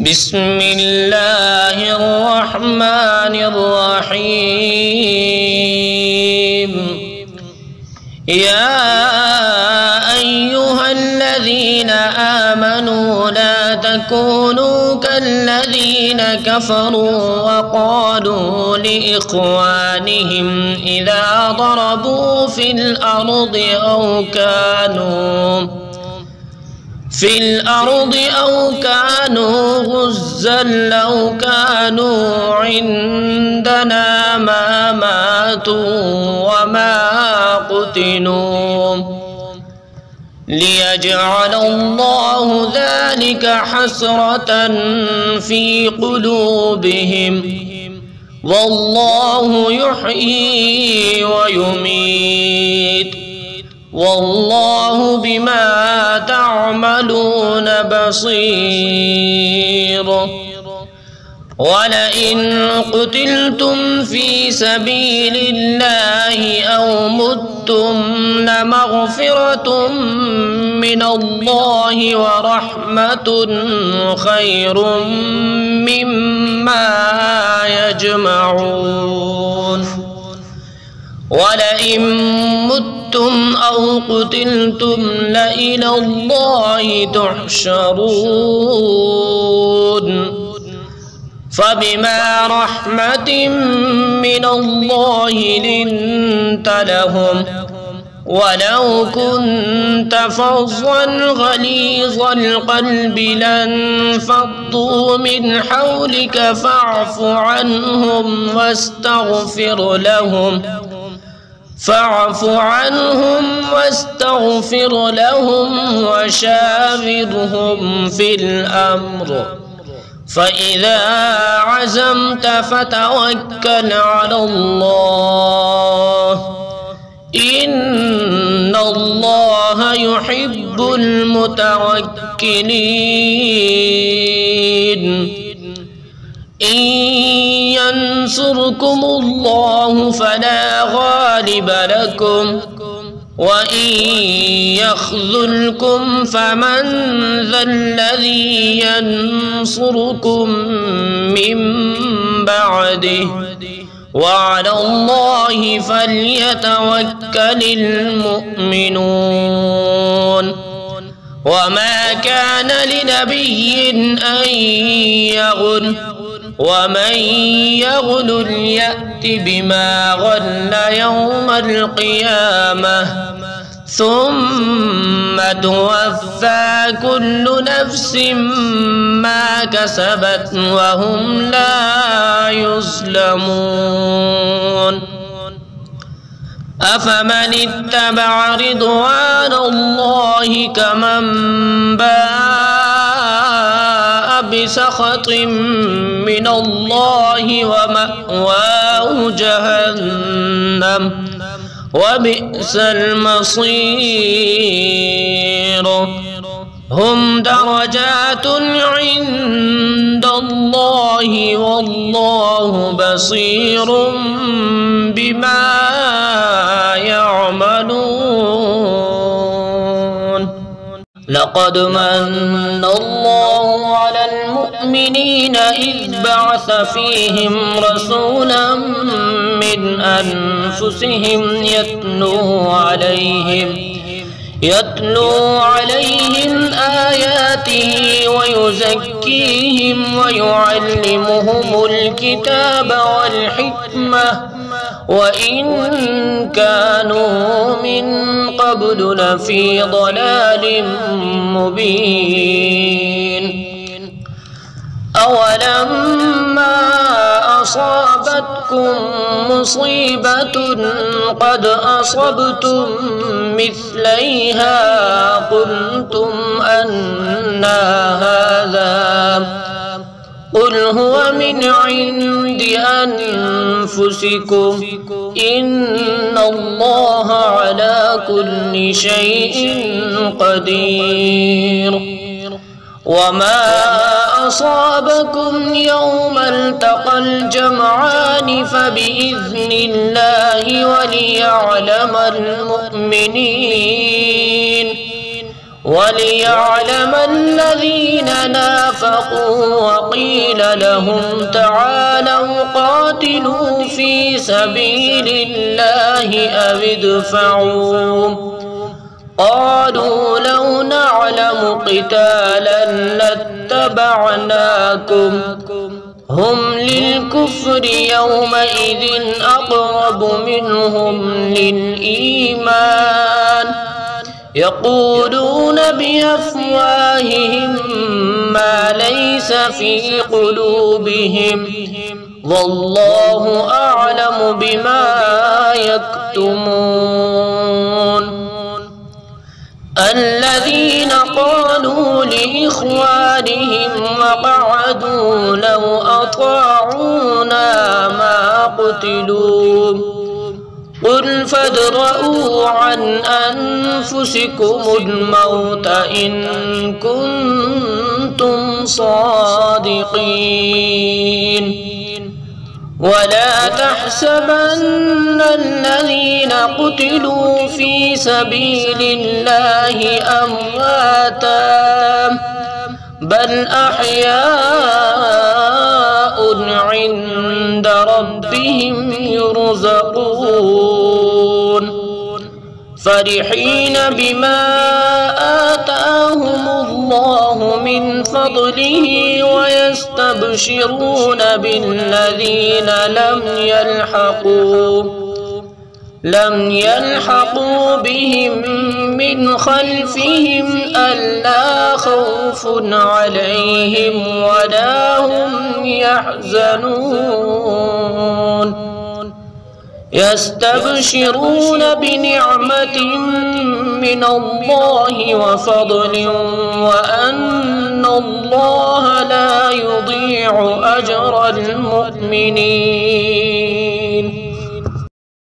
بسم الله الرحمن الرحيم يا أيها الذين آمنوا لا تكونوا كالذين كفروا وقالوا لإخوانهم إذا ضربوا في الأرض أو كانوا غزا لو كانوا عندنا ما ماتوا وما قتلوا ليجعل الله ذلك حسرة في قلوبهم والله يحيي ويميت والله بما تعملون بصير ولئن قتلتم في سبيل الله أو متم لمغفرة من الله ورحمة خير مما يجمعون ولئن متم أو قتلتم لإلى الله تحشرون فبما رحمة من الله لنت لهم ولو كنت فظا غليظ القلب لانفضوا من حولك فاعف عنهم واستغفر لهم وشاورهم في الأمر فإذا عزمت فتوكل على الله إن الله يحب المتوكلين إن ينصركم الله فلا غالب لكم وإن يخذلكم فمن ذا الذي ينصركم من بعده وعلى الله فليتوكل المؤمنون وما كان لنبي أن يغل ومن يغل يأت بما غل يوم القيامة ثم توفى كل نفس ما كسبت وهم لا يظلمون أفمن اتبع رضوان الله كمن باء بسخط من الله ومأواه جهنم وبئس المصير هم درجات عند الله والله بصير بما يعملون لقد من الله على المؤمنين إذ بعث فيهم رسولا من أنفسهم يتلو عليهم آياته ويزكيهم ويعلمهم الكتاب والحكمة وإن كانوا من قبل لفي ضلال مبين أولما أصابتكم مصيبة قد أصبتم مثليها قلتم أنى هذا قل هو من عند أنفسكم إن الله على كل شيء قدير وما أصابكم يوم التقى الجمعان فبإذن الله وليعلم المؤمنين وليعلم الذين نافقوا وقيل لهم تعالوا قاتلوا في سبيل الله أو ادفعوا قالوا لو نعلم قتالا لاتبعناكم هم للكفر يومئذ أقرب منهم للإيمان يقولون بأفواههم ما ليس في قلوبهم والله أعلم بما يكتمون الذين قالوا لإخوانهم وقعدوا لو أطاعونا ما قتلوا قل فادرءوا عن أنفسكم الموت إن كنتم صادقين ولا تحسبن الذين قتلوا في سبيل الله أمواتا بل أحياء عند ربهم يرزقون فرحين بما آتاهم الله من فضله ويستبشرون بالذين لم يلحقوا بهم من خلفهم ألا خوف عليهم ولا هم يحزنون يستبشرون بنعمة من الله وفضل وأن الله لا يضيع أجر المؤمنين